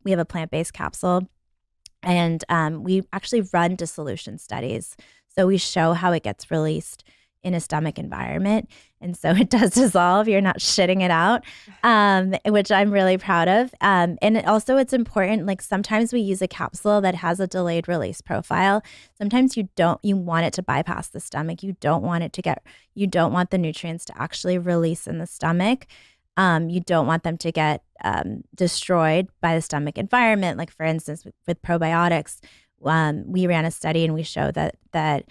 We have a plant-based capsule, and we actually run dissolution studies. So we show how it gets released in a stomach environment. And so it does dissolve. You're not shitting it out, which I'm really proud of. It's important, like sometimes we use a capsule that has a delayed release profile. Sometimes you want it to bypass the stomach. You don't want the nutrients to actually release in the stomach. You don't want them to get destroyed by the stomach environment. Like for instance, with probiotics, we ran a study and we showed that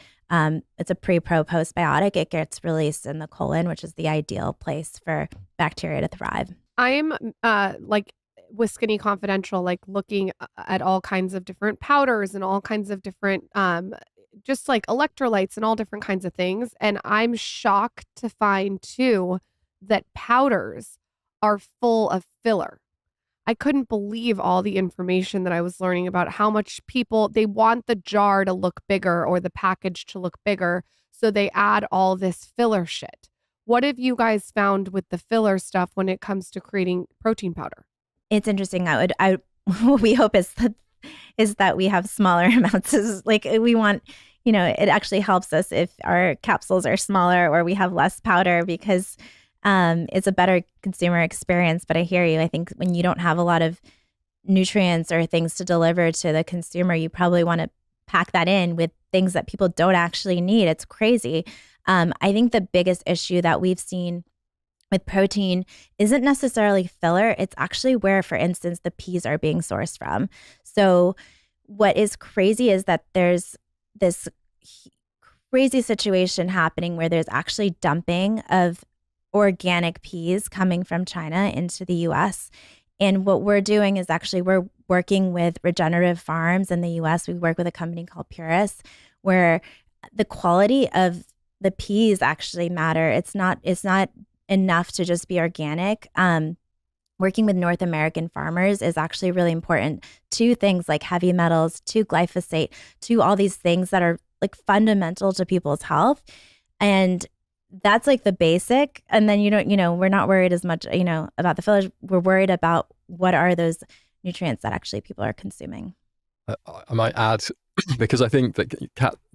it's a pre-pro postbiotic. It gets released in the colon, which is the ideal place for bacteria to thrive. I am like with Skinny Confidential, like looking at all kinds of different powders and all kinds of different just like electrolytes and all different kinds of things. And I'm shocked to find too that powders are full of filler. I couldn't believe all the information that I was learning about how much they want the jar to look bigger or the package to look bigger. So they add all this filler shit. What have you guys found with the filler stuff when it comes to creating protein powder? It's interesting. What we hope is that we have smaller amounts. Like we want, it actually helps us if our capsules are smaller or we have less powder because it's a better consumer experience. But I hear you. I think when you don't have a lot of nutrients or things to deliver to the consumer, you probably want to pack that in with things that people don't actually need. It's crazy. I think the biggest issue that we've seen with protein isn't necessarily filler. It's actually where, for instance, the peas are being sourced from. So what is crazy is that there's this crazy situation happening where there's actually dumping of organic peas coming from China into the US. And what we're doing is actually we're working with regenerative farms in the US. We work with a company called Purus, where the quality of the peas actually matter. It's not enough to just be organic. Working with North American farmers is actually really important to things like heavy metals, to glyphosate, to all these things that are like fundamental to people's health. And that's like the basic. And then, we're not worried as much, about the fillers. We're worried about what are those nutrients that actually people are consuming. I might add, because I think that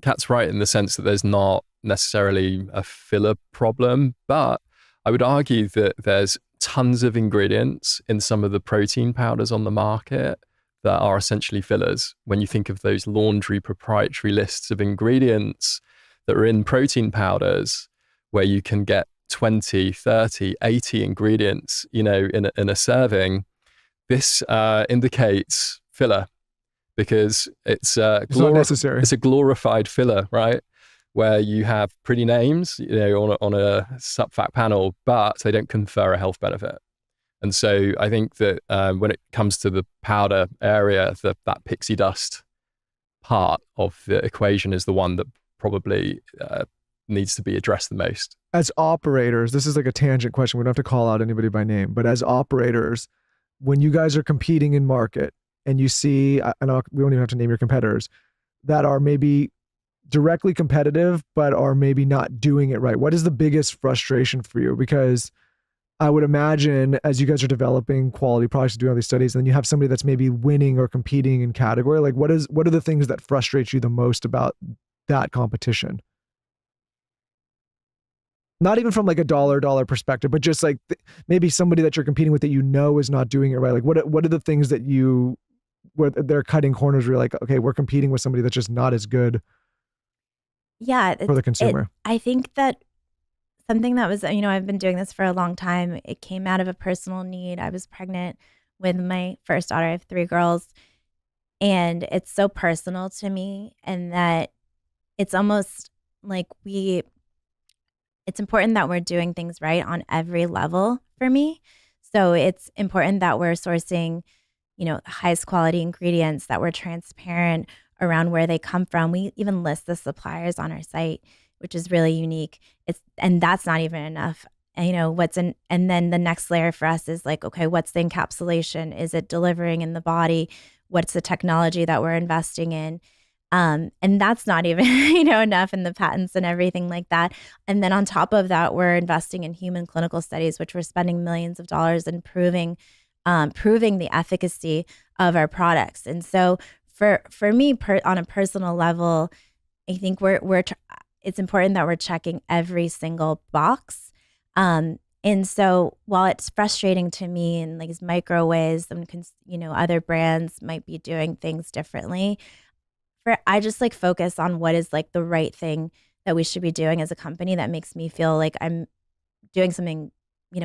Kat's right in the sense that there's not necessarily a filler problem, but I would argue that there's tons of ingredients in some of the protein powders on the market that are essentially fillers. When you think of those laundry proprietary lists of ingredients that are in protein powders, where you can get 20, 30, 80 ingredients, in a serving, this indicates filler because it's not necessary. It's a glorified filler, right? Where you have pretty names, on a sub-fat panel, but they don't confer a health benefit. And so I think that when it comes to the powder area, that pixie dust part of the equation is the one that probably needs to be addressed the most. As operators, this is like a tangent question. We don't have to call out anybody by name, but as operators, when you guys are competing in market and you see, we don't even have to name your competitors, that are maybe directly competitive, but are maybe not doing it right. What is the biggest frustration for you? Because I would imagine as you guys are developing quality products and doing all these studies, and then you have somebody that's maybe winning or competing in category, like what are the things that frustrate you the most about that competition? Not even from like a dollar perspective, but just like maybe somebody that you're competing with that is not doing it right. Like what are the things that where they're cutting corners where you're like, okay, we're competing with somebody that's just not as good for the consumer? I think that something that was, I've been doing this for a long time. It came out of a personal need. I was pregnant with my first daughter. I have 3 girls. And it's so personal to me, and that it's almost like it's important that we're doing things right on every level for me. So it's important that we're sourcing, highest quality ingredients, that we're transparent around where they come from. We even list the suppliers on our site, which is really unique. And that's not even enough. And, and then the next layer for us is like, okay, what's the encapsulation? Is it delivering in the body? What's the technology that we're investing in? And that's not even, enough in the patents and everything like that. And then on top of that, we're investing in human clinical studies, which we're spending millions of dollars in proving proving the efficacy of our products. And so for me, on a personal level, I think it's important that we're checking every single box. And so while it's frustrating to me in like these micro ways, other brands might be doing things differently. I just like focus on what is like the right thing that we should be doing as a company that makes me feel like I'm doing something,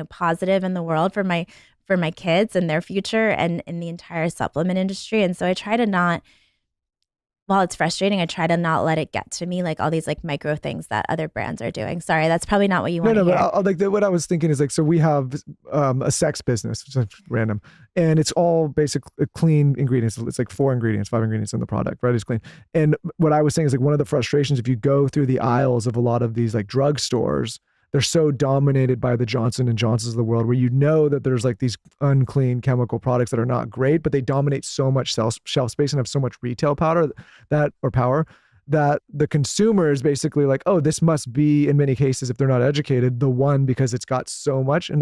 positive in the world for my kids and their future and in the entire supplement industry. And so I try to not, while it's frustrating, I try to not let it get to me, like all these like micro things that other brands are doing. Sorry, that's probably not what you want to hear. But what I was thinking is like, so we have a sex business, which is random, and it's all basic clean ingredients. It's like 5 ingredients in the product, right? It's clean. And what I was saying is like one of the frustrations, if you go through the aisles of a lot of these like drugstores, they're so dominated by the Johnson & Johnsons of the world, where that there's like these unclean chemical products that are not great, but they dominate so much shelf space and have so much retail power that the consumer is basically like, oh, this must be, in many cases, if they're not educated, the one, because it's got so much. And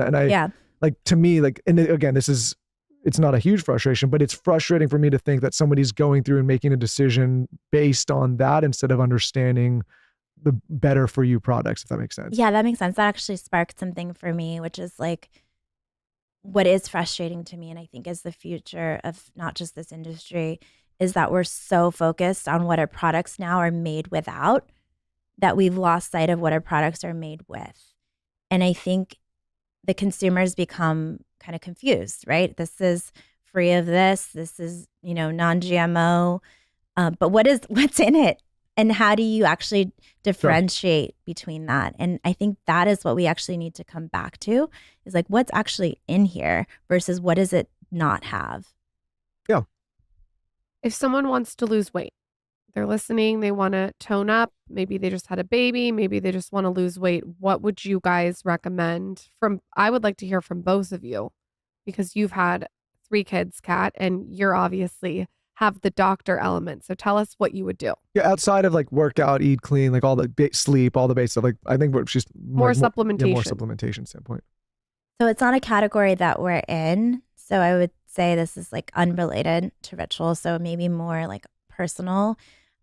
like, to me, like, and again, it's not a huge frustration, but it's frustrating for me to think that somebody's going through and making a decision based on that instead of understanding the better for you products, if that makes sense. Yeah, that makes sense. That actually sparked something for me, which is like what is frustrating to me, and I think is the future of not just this industry, is that we're so focused on what our products now are made without that we've lost sight of what our products are made with. And I think the consumers become kind of confused, right? This is free of this is, non-GMO, but what's in it? And how do you actually differentiate between that? And I think that is what we actually need to come back to, is like, what's actually in here versus what does it not have? Yeah. If someone wants to lose weight, they're listening, they want to tone up, maybe they just had a baby, maybe they just want to lose weight, what would you guys recommend? I would like to hear from both of you, because you've had 3 kids, Kat, and you're obviously have the doctor element. So tell us what you would do. Yeah, outside of like workout, eat clean, like all the sleep, all the base stuff. Like I think we're just more supplementation. More supplementation standpoint. So it's not a category that we're in. So I would say this is like unrelated to Ritual. So maybe more like personal.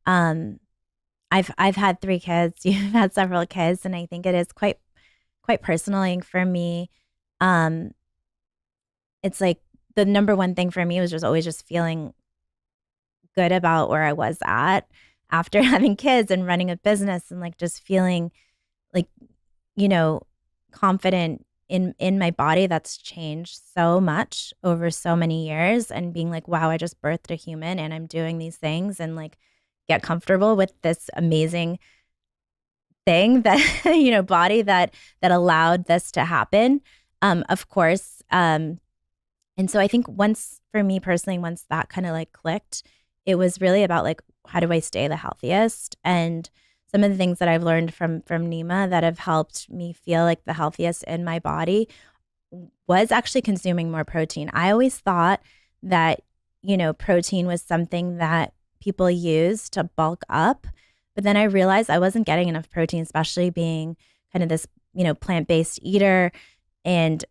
I've had 3 kids. You've had several kids, and I think it is quite personal for me. It's like the number one thing for me was just always just feeling good about where I was at after having kids and running a business, and like just feeling like, confident in my body that's changed so much over so many years, and being like, wow, I just birthed a human and I'm doing these things, and like get comfortable with this amazing thing that, body that allowed this to happen. Of course. And so I think for me personally, once that kind of like clicked, it was really about like, how do I stay the healthiest? And some of the things that I've learned from Nima that have helped me feel like the healthiest in my body was actually consuming more protein. I always thought that, protein was something that people use to bulk up. But then I realized I wasn't getting enough protein, especially being kind of this, plant-based eater and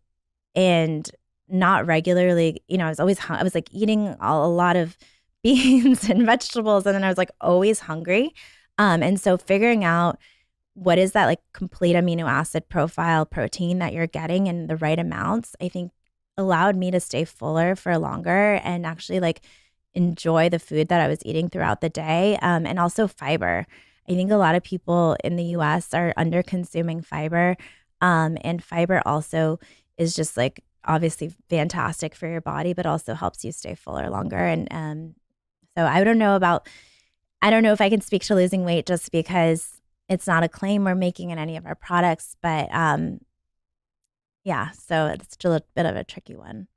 not regularly, I was like eating a lot of beans and vegetables, and then I was like always hungry. And so figuring out what is that like complete amino acid profile protein that you're getting in the right amounts, I think allowed me to stay fuller for longer and actually like enjoy the food that I was eating throughout the day. And also fiber. I think a lot of people in the US are under consuming fiber. And fiber also is just like obviously fantastic for your body, but also helps you stay fuller longer. And so I don't know if I can speak to losing weight just because it's not a claim we're making in any of our products, but yeah, so it's still a bit of a tricky one.